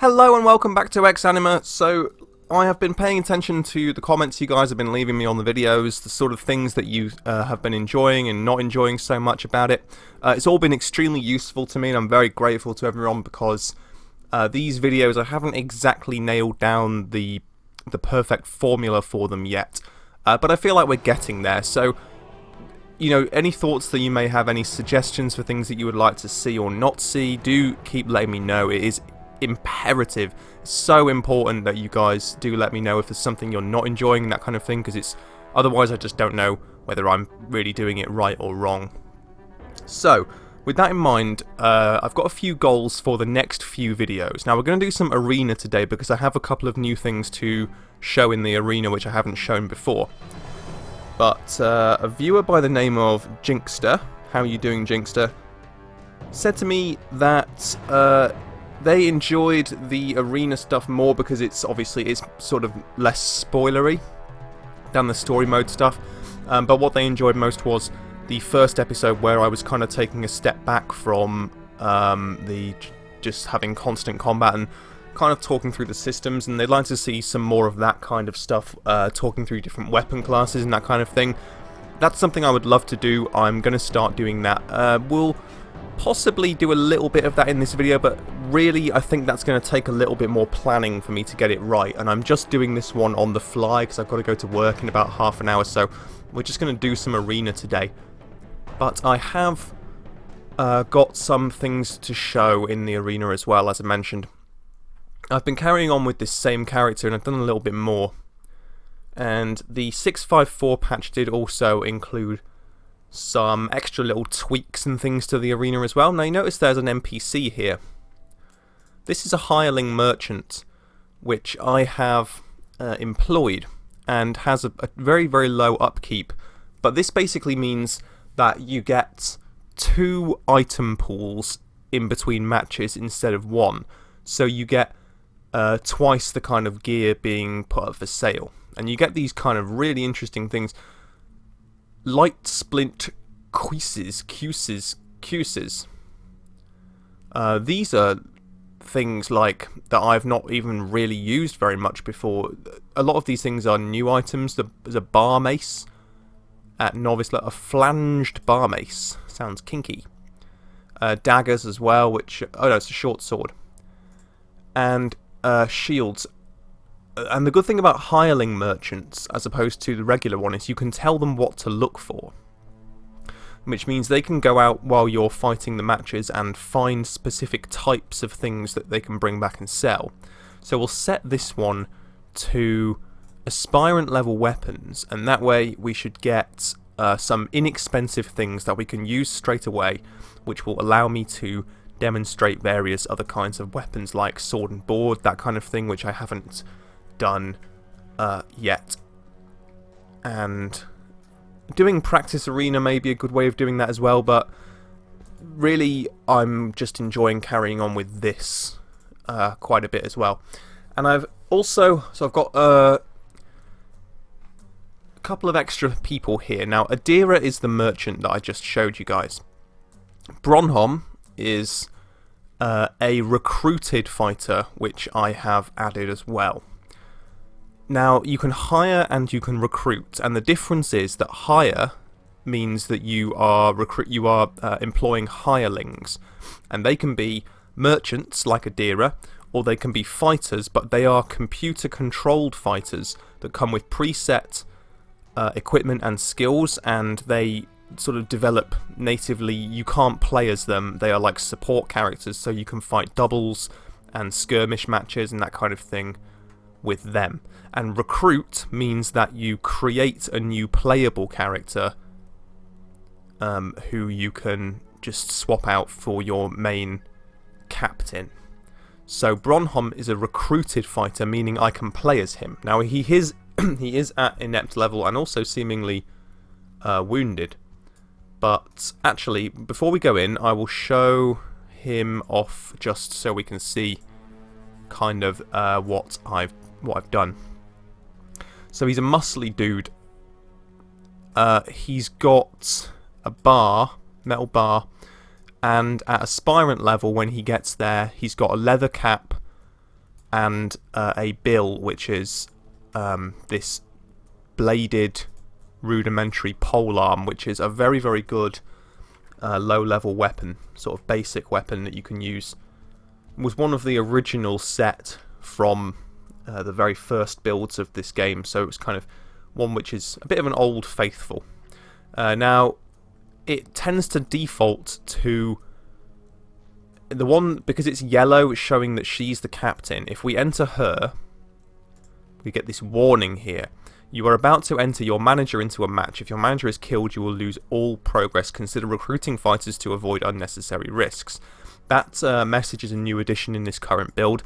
Hello and welcome back to Exanima. So, I have been paying attention to the comments you guys have been leaving me on the videos, the sort of things that you have been enjoying and not enjoying so much about it. It's all been extremely useful to me, and I'm very grateful to everyone because these videos, I haven't exactly nailed down the perfect formula for them yet, but I feel like we're getting there. So, you know, any thoughts that you may have, any suggestions for things that you would like to see or not see, do keep letting me know. It is imperative, so important that you guys do let me know if there's something you're not enjoying, that kind of thing, because it's otherwise I just don't know whether I'm really doing it right or wrong. So with that in mind, I've got a few goals for the next few videos. Now we're going to do some arena today because I have a couple of new things to show in the arena which I haven't shown before. But a viewer by the name of Jinxter, how are you doing, Jinxter, said to me that they enjoyed the arena stuff more because it's sort of less spoilery than the story mode stuff. But what they enjoyed most was the first episode where I was kind of taking a step back from the just having constant combat and kind of talking through the systems, and they'd like to see some more of that kind of stuff, talking through different weapon classes and that kind of thing. That's something I would love to do. I'm going to start doing that. We'll possibly do a little bit of that in this video, but really I think that's going to take a little bit more planning for me to get it right, and I'm just doing this one on the fly because I've got to go to work in about half an hour, so we're just going to do some arena today. But I have got some things to show in the arena as well, as I mentioned. I've been carrying on with this same character and I've done a little bit more, and the 654 patch did also include some extra little tweaks and things to the arena as well. Now you notice there's an NPC here. This is a hireling merchant which I have employed and has a very, very low upkeep, but this basically means that you get 2 item pools in between matches instead of 1, so you get twice the kind of gear being put up for sale, and you get these kind of really interesting things. Light splint cuisses. These are things like that I've not even really used very much before. A lot of these things are new items. There's a bar mace at novice level, a flanged bar mace. Sounds kinky. Daggers as well, which, oh no, it's a short sword. And shields. And the good thing about hireling merchants, as opposed to the regular one, is you can tell them what to look for. Which means they can go out while you're fighting the matches and find specific types of things that they can bring back and sell. So we'll set this one to aspirant level weapons, and that way we should get some inexpensive things that we can use straight away, which will allow me to demonstrate various other kinds of weapons like sword and board, that kind of thing, which I haven't done yet. And doing practice arena may be a good way of doing that as well, but really I'm just enjoying carrying on with this quite a bit as well. And I've got a couple of extra people here. Now Adira is the merchant that I just showed you guys. Bronholm is a recruited fighter, which I have added as well. Now, you can hire and you can recruit, and the difference is that hire means that you are employing hirelings, and they can be merchants like Adira, or they can be fighters, but they are computer-controlled fighters that come with preset equipment and skills, and they sort of develop natively. You can't play as them. They are like support characters, so you can fight doubles and skirmish matches and that kind of thing with them. And recruit means that you create a new playable character who you can just swap out for your main captain. So Bronholm is a recruited fighter, meaning I can play as him. Now he is he is at inept level and also seemingly wounded. But actually, before we go in, I will show him off just so we can see kind of what I've done. So he's a muscly dude. He's got a metal bar, and at aspirant level, when he gets there, he's got a leather cap, and a bill, which is this bladed rudimentary polearm, which is a very, very good low-level weapon, sort of basic weapon that you can use. It was one of the original set from the very first builds of this game, so it was kind of one which is a bit of an old faithful. Now, it tends to default to the one, because it's yellow, it's showing that she's the captain. If we enter her, we get this warning here. You are about to enter your manager into a match. If your manager is killed, you will lose all progress. Consider recruiting fighters to avoid unnecessary risks. That message is a new addition in this current build.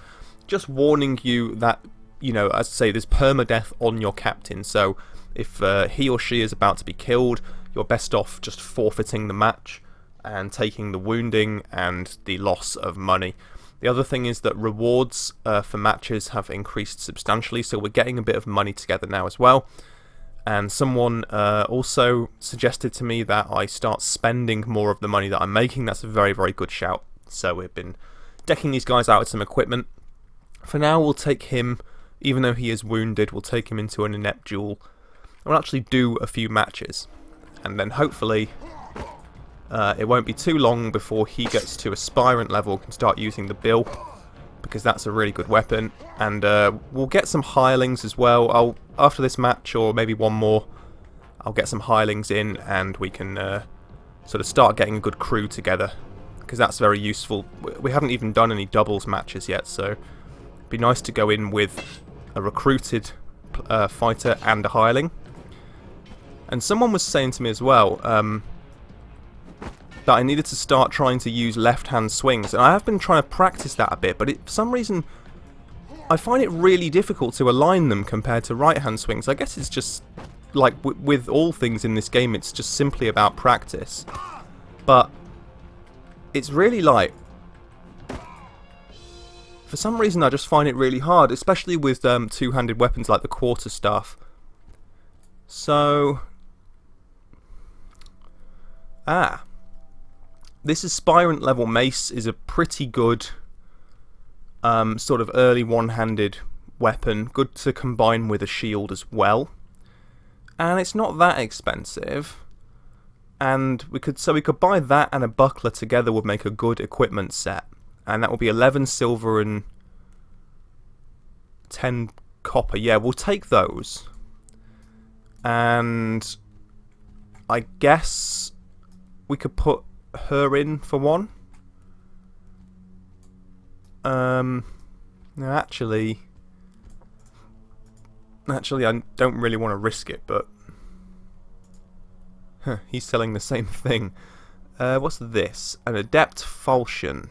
Just warning you that, you know, as I say, there's permadeath on your captain. So if he or she is about to be killed, you're best off just forfeiting the match and taking the wounding and the loss of money. The other thing is that rewards for matches have increased substantially, so we're getting a bit of money together now as well. And someone also suggested to me that I start spending more of the money that I'm making. That's a very, very good shout. So we've been decking these guys out with some equipment. For now, we'll take him, even though he is wounded, we'll take him into an inept duel. We'll actually do a few matches. And then hopefully it won't be too long before he gets to aspirant level and can start using the bill, because that's a really good weapon. And we'll get some hirelings as well. After this match, or maybe one more, I'll get some hirelings in and we can sort of start getting a good crew together, because that's very useful. We haven't even done any doubles matches yet, so it'd be nice to go in with a recruited fighter and a hireling. And someone was saying to me as well that I needed to start trying to use left-hand swings, and I have been trying to practice that a bit, but for some reason I find it really difficult to align them compared to right-hand swings. I guess it's just like with all things in this game, it's just simply about practice. But it's really like, for some reason I just find it really hard, especially with two-handed weapons like the quarterstaff. So this aspirant level mace is a pretty good sort of early one-handed weapon, good to combine with a shield as well. And it's not that expensive. And we could buy that and a buckler together would make a good equipment set. And that will be 11 silver and 10 copper. Yeah, we'll take those. And I guess we could put her in for one. No, actually I don't really want to risk it, but he's selling the same thing. What's this? An adept falchion.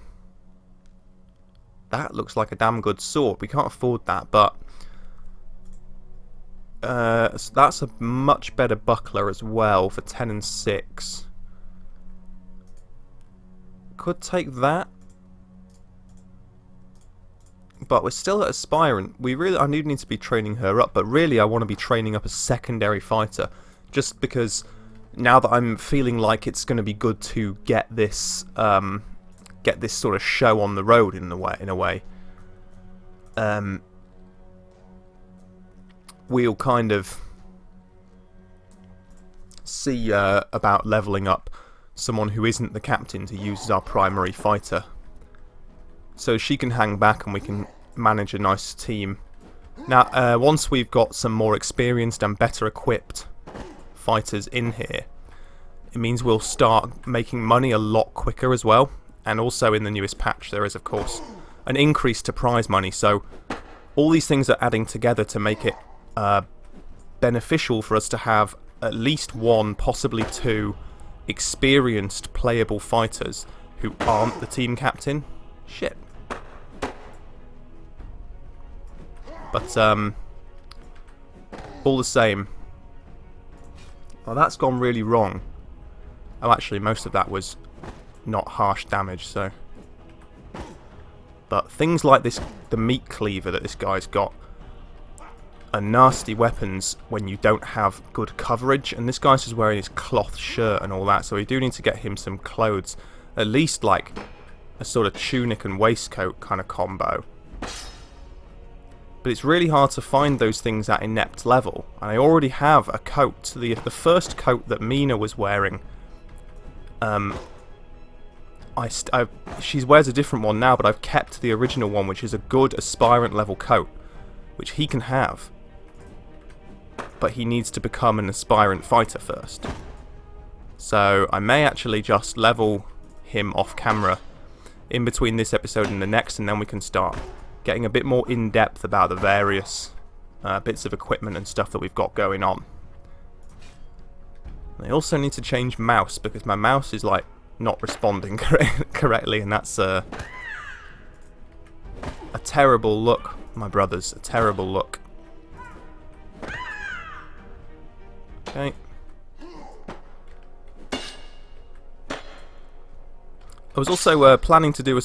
That looks like a damn good sword. We can't afford that, but that's a much better buckler as well for 10 and 6. Could take that. But we're still at aspirant. I do need to be training her up, but really I want to be training up a secondary fighter, just because now that I'm feeling like it's going to be good to get this sort of show on the road in a way. We'll kind of see about leveling up someone who isn't the captain to use as our primary fighter, so she can hang back and we can manage a nice team. Now, once we've got some more experienced and better equipped fighters in here, it means we'll start making money a lot quicker as well. And also in the newest patch there is, of course, an increase to prize money. So all these things are adding together to make it beneficial for us to have at least one, possibly two, experienced playable fighters who aren't the team captain. Shit. But all the same. Well, that's gone really wrong. Oh, actually, most of that was not harsh damage, so. But things like this, the meat cleaver that this guy's got, are nasty weapons when you don't have good coverage. And this guy's just wearing his cloth shirt and all that, so we do need to get him some clothes. At least like a sort of tunic and waistcoat kind of combo. But it's really hard to find those things at inept level. And I already have a coat. The first coat that Mina was wearing, she wears a different one now, but I've kept the original one, which is a good aspirant level coat, which he can have. But he needs to become an aspirant fighter first. So I may actually just level him off camera in between this episode and the next, and then we can start getting a bit more in-depth about the various bits of equipment and stuff that we've got going on. I also need to change mouse, because my mouse is like not responding correctly, and that's a terrible look, my brothers, a terrible look. Okay. I was also planning to do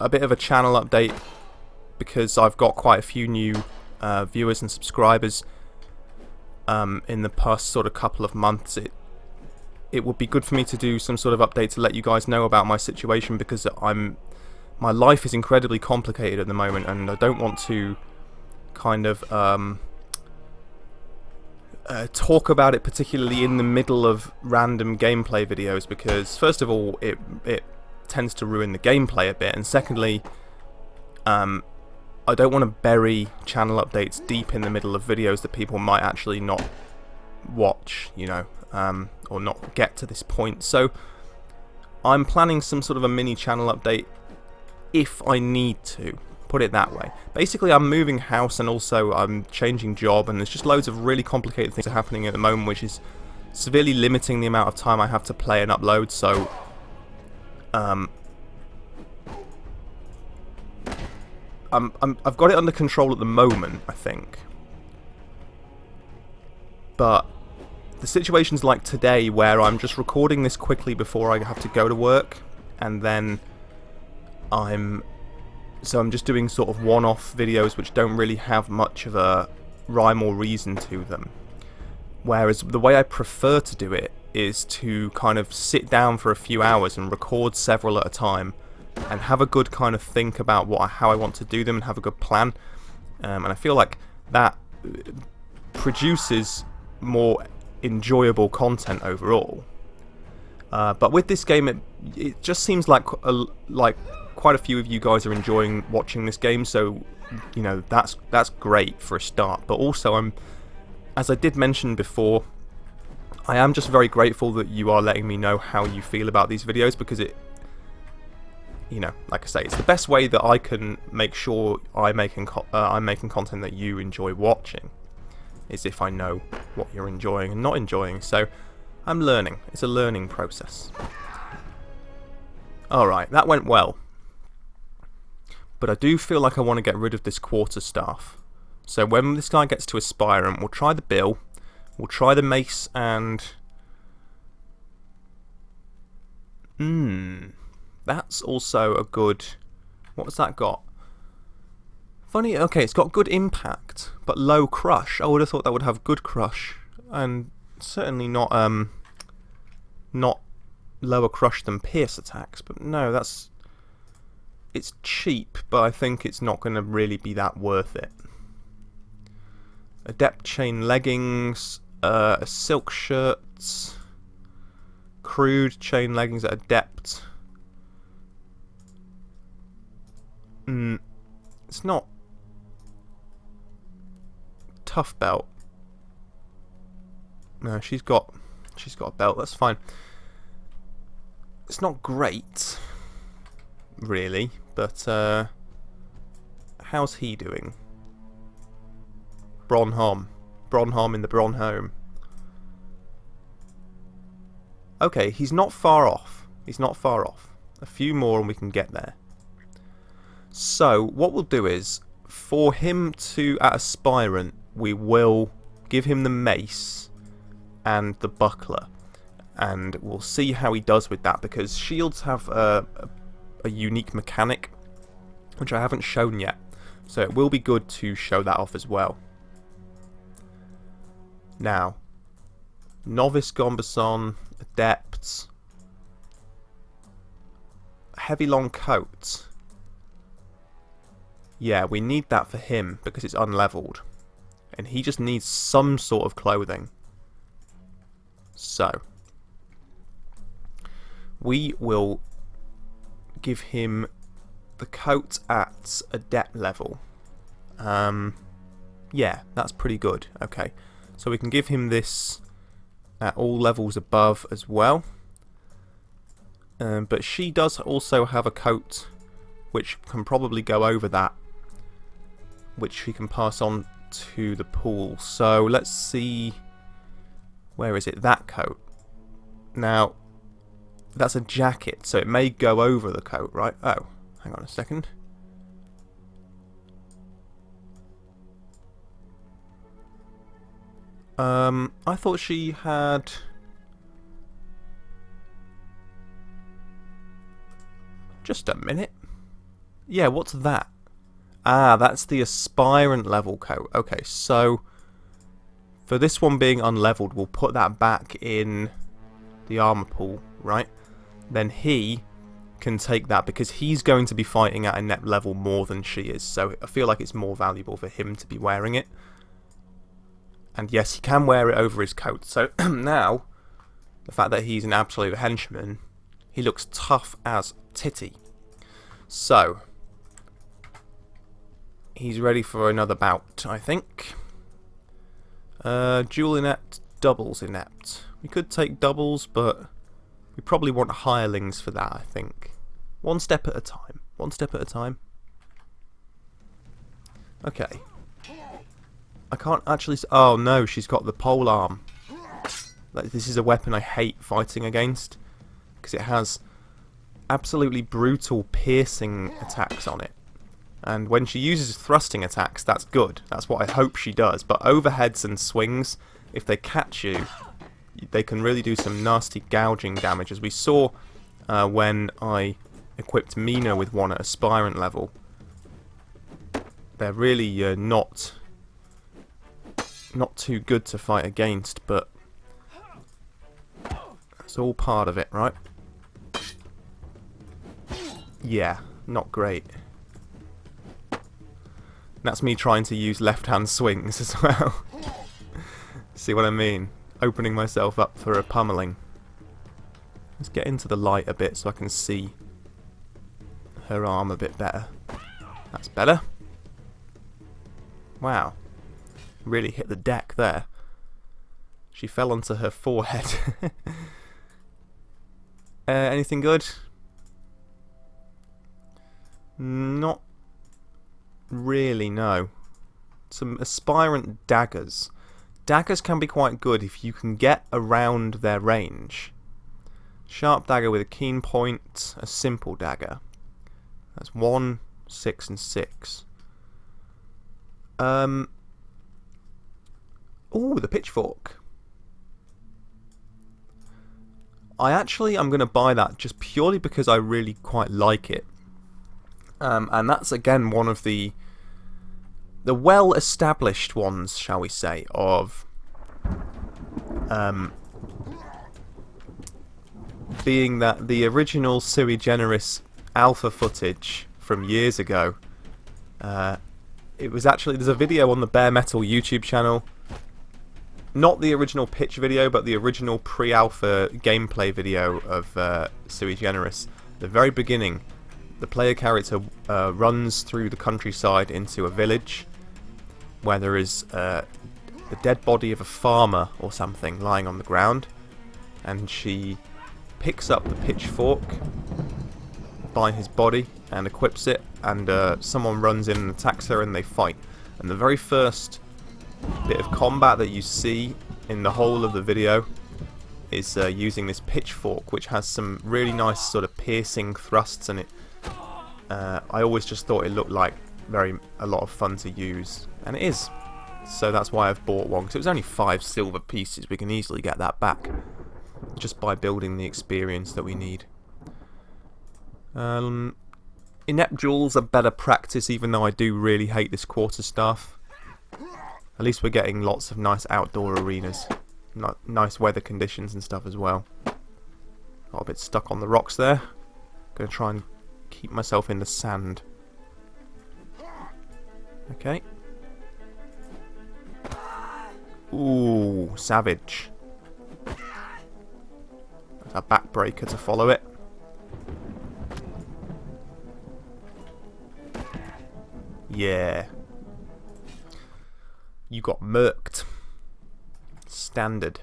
a bit of a channel update, because I've got quite a few new viewers and subscribers in the past sort of couple of months. It would be good for me to do some sort of update to let you guys know about my situation, because my life is incredibly complicated at the moment, and I don't want to kind of talk about it particularly in the middle of random gameplay videos, because first of all it tends to ruin the gameplay a bit, and secondly I don't want to bury channel updates deep in the middle of videos that people might actually not watch, you know, or not get to this point. So I'm planning some sort of a mini channel update if I need to, put it that way. Basically, I'm moving house and also I'm changing job, and there's just loads of really complicated things happening at the moment, which is severely limiting the amount of time I have to play and upload. So I've got it under control at the moment, I think. But the situation's like today, where I'm just recording this quickly before I have to go to work, and then I'm just doing sort of one-off videos which don't really have much of a rhyme or reason to them. Whereas the way I prefer to do it is to kind of sit down for a few hours and record several at a time, and have a good kind of think about how I want to do them, and have a good plan. And I feel like that produces more enjoyable content overall. But with this game, it just seems like quite a few of you guys are enjoying watching this game, so you know that's great for a start. But also, as I did mention before, I am just very grateful that you are letting me know how you feel about these videos, because you know, like I say, it's the best way that I can make sure I'm making content that you enjoy watching, is if I know what you're enjoying and not enjoying. So I'm learning. It's a learning process. Alright, that went well. But I do feel like I want to get rid of this quarterstaff. So when this guy gets to aspirant, we'll try the bill, we'll try the mace, and that's also a good... What's that got? Funny, okay, it's got good impact, but low crush. I would have thought that would have good crush, and certainly not lower crush than pierce attacks. But no, it's cheap, but I think it's not going to really be that worth it. Adept chain leggings, a silk shirt, crude chain leggings at adept. It's not tough belt. No, she's got a belt. That's fine. It's not great, really, but how's he doing? Bronholm in the Bronholm. Okay, he's not far off. A few more and we can get there. So what we'll do is, for him to at aspirant, we will give him the mace and the buckler, and we'll see how he does with that, because shields have a unique mechanic which I haven't shown yet, so it will be good to show that off as well. Now, novice Gombason, adepts, heavy long coat. Yeah, we need that for him because it's unleveled. And he just needs some sort of clothing. So, we will give him the coat at adept level. Yeah, that's pretty good. Okay, so we can give him this at all levels above as well. But she does also have a coat which can probably go over that, which we can pass on to the pool. So let's see, where is it? That coat. Now, that's a jacket, so it may go over the coat, right? Oh, hang on a second. I thought she had... Just a minute. Yeah, what's that? Ah, that's the aspirant level coat. Okay, so for this one being unleveled, we'll put that back in the armor pool, right? Then he can take that because he's going to be fighting at a net level more than she is. So I feel like it's more valuable for him to be wearing it. And yes, he can wear it over his coat. So now, the fact that he's an absolute henchman, he looks tough as titty. So, he's ready for another bout, I think. Dual inept, doubles inept. We could take doubles, but we probably want hirelings for that, I think. One step at a time. One step at a time. Okay. I can't actually... Oh no, she's got the pole arm. This is a weapon I hate fighting against, because it has absolutely brutal piercing attacks on it. And when she uses thrusting attacks, that's good. That's what I hope she does. But overheads and swings, if they catch you, they can really do some nasty gouging damage, as we saw when I equipped Mina with one at aspirant level. They're really not too good to fight against, but it's all part of it, right? Yeah, not great. That's me trying to use left-hand swings as well. See what I mean? Opening myself up for a pummeling. Let's get into the light a bit so I can see her arm a bit better. That's better. Wow. Really hit the deck there. She fell onto her forehead. Anything good? Not really, no. Some aspirant daggers. Daggers can be quite good if you can get around their range. Sharp dagger with a keen point, a simple dagger. That's 1, 6 and 6. Ooh, the pitchfork. I'm going to buy that just purely because I really quite like it. And that's again one of the well-established ones, shall we say, of being that the original sui generis alpha footage from years ago. It was actually, there's a video on the Bare Metal YouTube channel. Not the original pitch video, but the original pre-alpha gameplay video of sui generis. The very beginning, the player character runs through the countryside into a village where there is the dead body of a farmer or something lying on the ground, and she picks up the pitchfork by his body and equips it, and someone runs in and attacks her and they fight. And the very first bit of combat that you see in the whole of the video is using this pitchfork, which has some really nice sort of piercing thrusts in it. I always just thought it looked like a lot of fun to use, and it is. So that's why I've bought one, because it was only 5 silver pieces. We can easily get that back just by building the experience that we need. Inept duels are better practice, even though I do really hate this quarterstaff. At least we're getting lots of nice outdoor arenas, nice weather conditions and stuff as well. Got a bit stuck on the rocks there. Gonna try and keep myself in the sand. Okay. Ooh, savage. There's a backbreaker to follow it. Yeah. You got murked. Standard.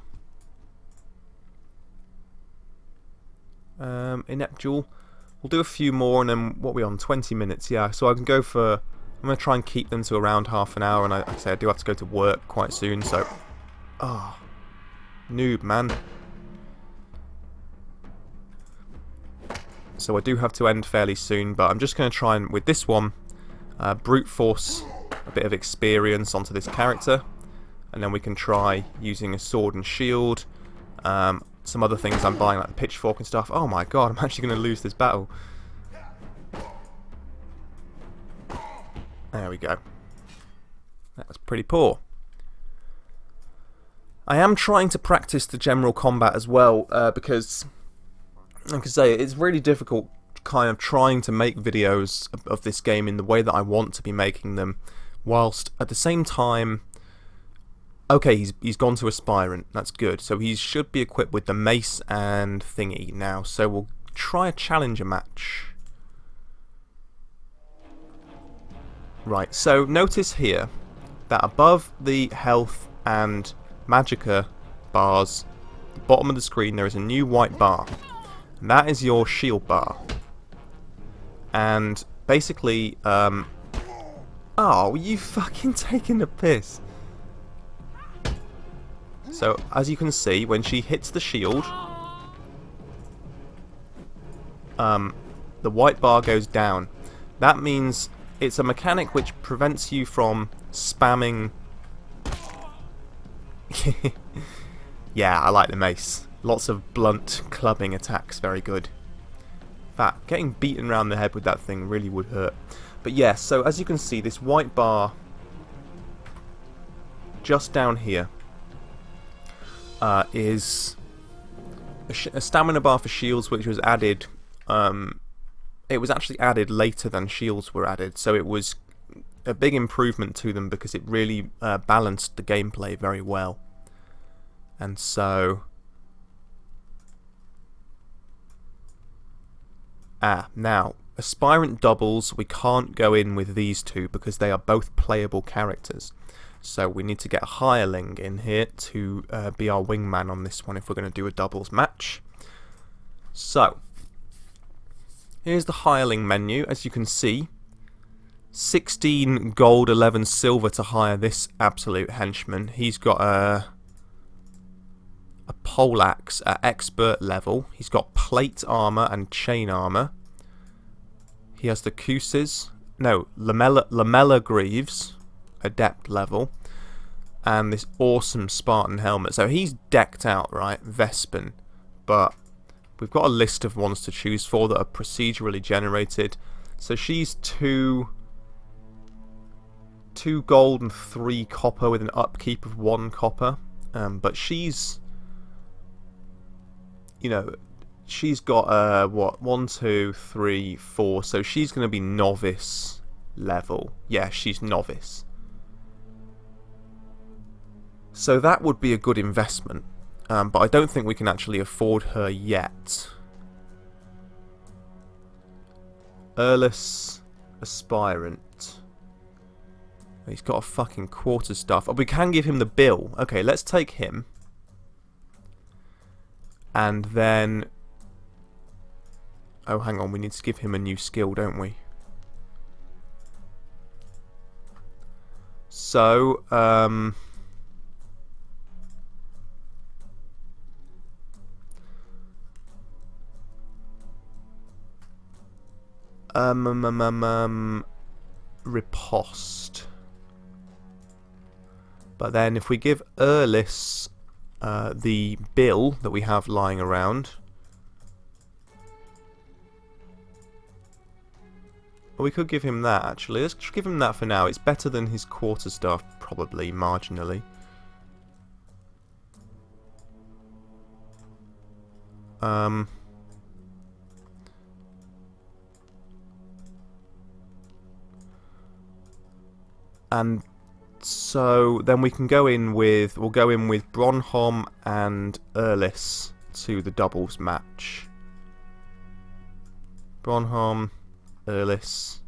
Inept duel. We'll do a few more and then what are we on? 20 minutes, yeah. So I can go for... I'm going to try and keep them to around half an hour, and like I say I do have to go to work quite soon, so... Ah. Oh, noob, man. So I do have to end fairly soon, but I'm just going to try and, with this one, brute force a bit of experience onto this character, and then we can try using a sword and shield. Some other things I'm buying, like the pitchfork and stuff. Oh my god, I'm actually going to lose this battle. There we go. That was pretty poor. I am trying to practice the general combat as well, because, like I say, it's really difficult kind of trying to make videos of this game in the way that I want to be making them, whilst at the same time... Okay, he's gone to Aspirant, that's good. So he should be equipped with the mace and thingy now, so we'll try a challenger match. Right, so notice here that above the health and magicka bars, the bottom of the screen, there is a new white bar. And that is your shield bar. And basically, oh, you fucking taking the piss. So, as you can see, when she hits the shield, the white bar goes down. That means it's a mechanic which prevents you from spamming... Yeah, I like the mace. Lots of blunt clubbing attacks, very good. In fact, getting beaten around the head with that thing really would hurt. But yeah, so as you can see, this white bar just down here is a stamina bar for shields, which was added. It was actually added later than shields were added, so it was a big improvement to them because it really balanced the gameplay very well. And so... now, Aspirant doubles, we can't go in with these two because they are both playable characters. So we need to get a Hireling in here to be our wingman on this one if we're going to do a doubles match. So, here's the Hireling menu. As you can see, 16 gold, 11 silver to hire this absolute henchman. He's got a poleaxe at expert level. He's got plate armor and chain armor. He has the cuisses, no, lamella greaves, adept level, and this awesome Spartan helmet. So he's decked out, right, Vespin, but we've got a list of ones to choose for that are procedurally generated. So she's 2 gold and 3 copper with an upkeep of 1 copper, but she's, you know, she's got what, 1, 2, 3, 4, so she's going to be novice level. Yeah, she's novice. So that would be a good investment, but I don't think we can actually afford her yet. Earless Aspirant. He's got a fucking quarterstaff. Oh, we can give him the bill. Okay, let's take him. And then... Oh, hang on, we need to give him a new skill, don't we? So, riposte. But then if we give Earlis the bill that we have lying around, well, we could give him that actually. Let's give him that for now. It's better than his quarterstaff, probably marginally. And so then we can go in with, we'll go in with Bronholm and Erlis to the doubles match. Bronholm, Erlis.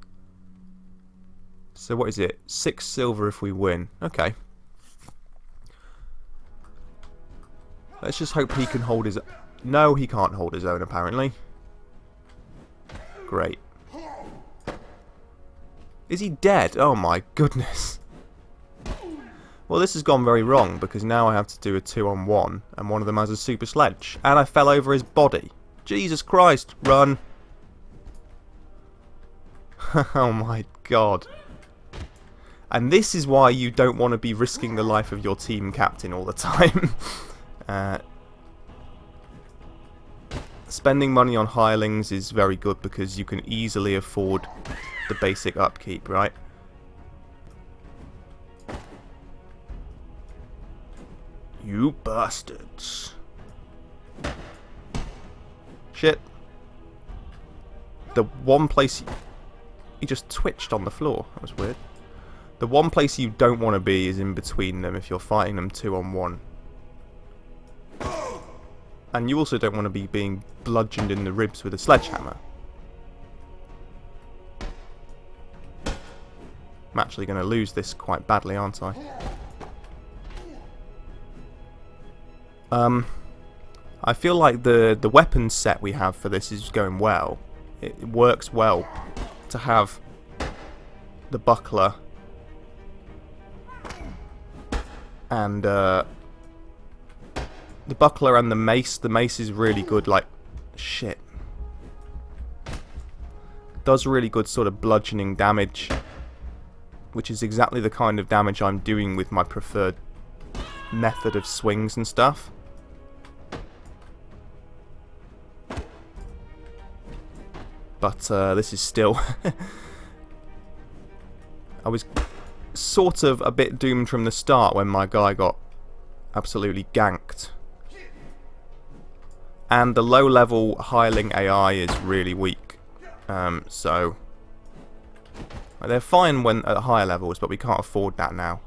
So what is it? 6 silver if we win. Okay. Let's just hope he can hold his... No, he can't hold his own apparently. Great. Is he dead? Oh my goodness. Well, this has gone very wrong because now I have to do a 2-on-1 and one of them has a super sledge. And I fell over his body. Jesus Christ, run. Oh my god. And this is why you don't want to be risking the life of your team captain all the time. Spending money on hirelings is very good because you can easily afford the basic upkeep, right? You bastards. Shit. The one place... He just twitched on the floor. That was weird. The one place you don't want to be is in between them if you're fighting them 2-on-1. And you also don't want to be being bludgeoned in the ribs with a sledgehammer. I'm actually going to lose this quite badly, aren't I? I feel like the weapons set we have for this is going well. It works well to have the buckler and the buckler and the mace. The mace is really good, like, shit. Does really good sort of bludgeoning damage, which is exactly the kind of damage I'm doing with my preferred method of swings and stuff. But this is still... I was sort of a bit doomed from the start when my guy got absolutely ganked. And the low-level hireling AI is really weak. So... They're fine when at higher levels, but we can't afford that now.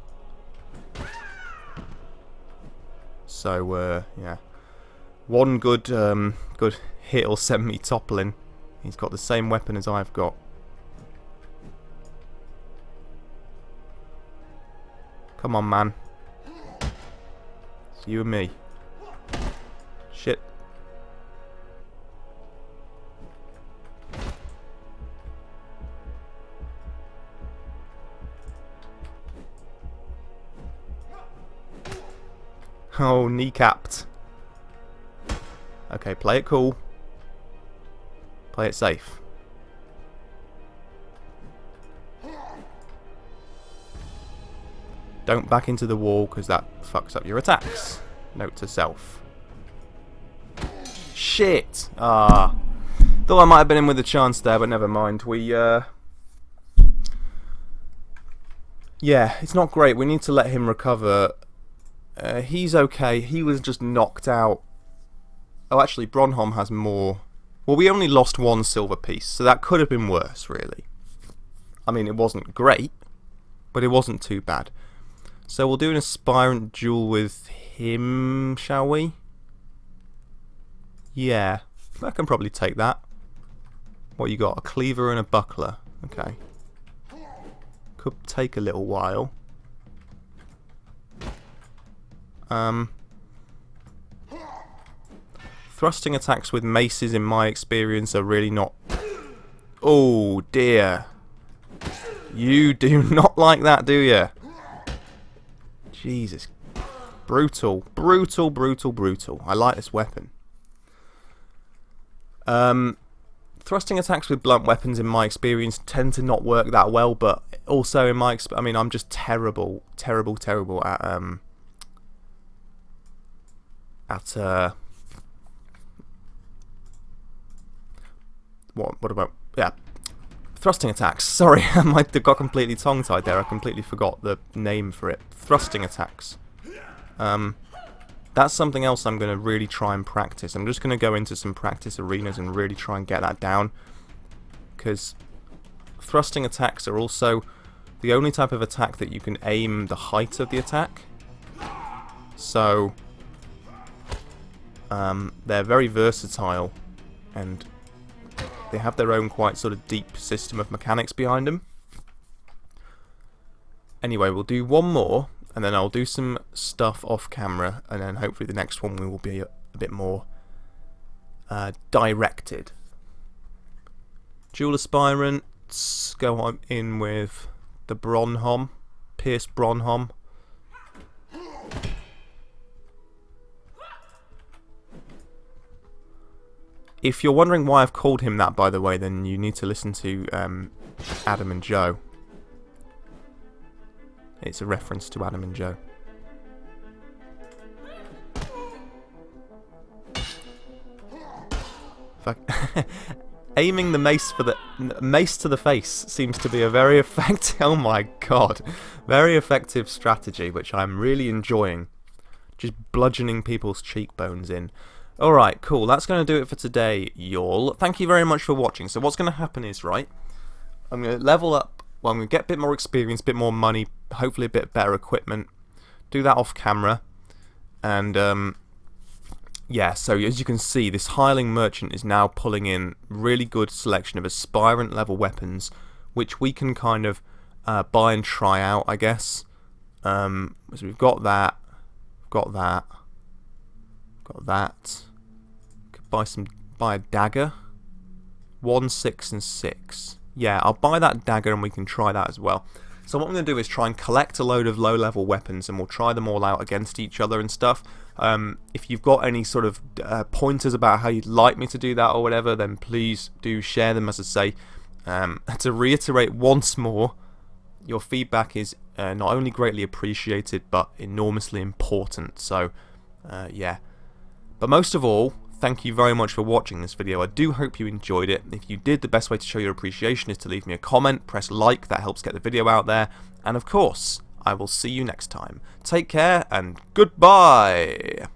So, yeah. One good good hit will send me toppling. He's got the same weapon as I've got. Come on, man. It's you and me. Shit. Oh, kneecapped. Okay, play it cool. Play it safe. Don't back into the wall because that fucks up your attacks. Note to self. Shit! Ah. Thought I might have been in with a chance there, but never mind. Yeah, it's not great. We need to let him recover. He's okay. He was just knocked out. Oh, actually, Bronholm has more. Well, we only lost 1 silver piece, so that could have been worse, really. I mean, it wasn't great, but it wasn't too bad. So we'll do an aspirant duel with him, shall we? Yeah, I can probably take that. What you got? A cleaver and a buckler. Okay. Could take a little while. Thrusting attacks with maces, in my experience, are really not... Oh, dear. You do not like that, do you? Jesus. Brutal. Brutal, brutal, brutal. I like this weapon. Thrusting attacks with blunt weapons, in my experience, tend to not work that well, but also in my... I mean, I'm just terrible, terrible, terrible at... What about... Yeah. Thrusting attacks. Sorry, I might have got completely tongue-tied there. I completely forgot the name for it. Thrusting attacks. That's something else I'm going to really try and practice. I'm just going to go into some practice arenas and really try and get that down. Because thrusting attacks are also the only type of attack that you can aim the height of the attack. So they're very versatile, and they have their own quite sort of deep system of mechanics behind them. Anyway, we'll do one more, and then I'll do some stuff off camera, and then hopefully the next one we will be a bit more directed. Dual aspirants, go on in with the Bronhom, Pierce Bronhom. If you're wondering why I've called him that, by the way, then you need to listen to Adam and Joe. It's a reference to Adam and Joe. Aiming the mace to the face seems to be a very effective. Oh my god, very effective strategy, which I'm really enjoying. Just bludgeoning people's cheekbones in. Alright, cool. That's going to do it for today, y'all. Thank you very much for watching. So what's going to happen is, right, I'm going to level up. Well, I'm going to get a bit more experience, a bit more money, hopefully a bit better equipment. Do that off camera. And, yeah, so as you can see, this Hireling merchant is now pulling in really good selection of aspirant level weapons, which we can kind of buy and try out, I guess. So we've got that. Got that. Got that. Could buy a dagger. 1, 6, and 6. Yeah, I'll buy that dagger and we can try that as well. So what I'm going to do is try and collect a load of low-level weapons, and we'll try them all out against each other and stuff. If you've got any sort of pointers about how you'd like me to do that or whatever, then please do share them, as I say. To reiterate once more, your feedback is not only greatly appreciated, but enormously important. So, yeah. But most of all, thank you very much for watching this video. I do hope you enjoyed it. If you did, the best way to show your appreciation is to leave me a comment, press like, that helps get the video out there, and of course, I will see you next time. Take care, and goodbye!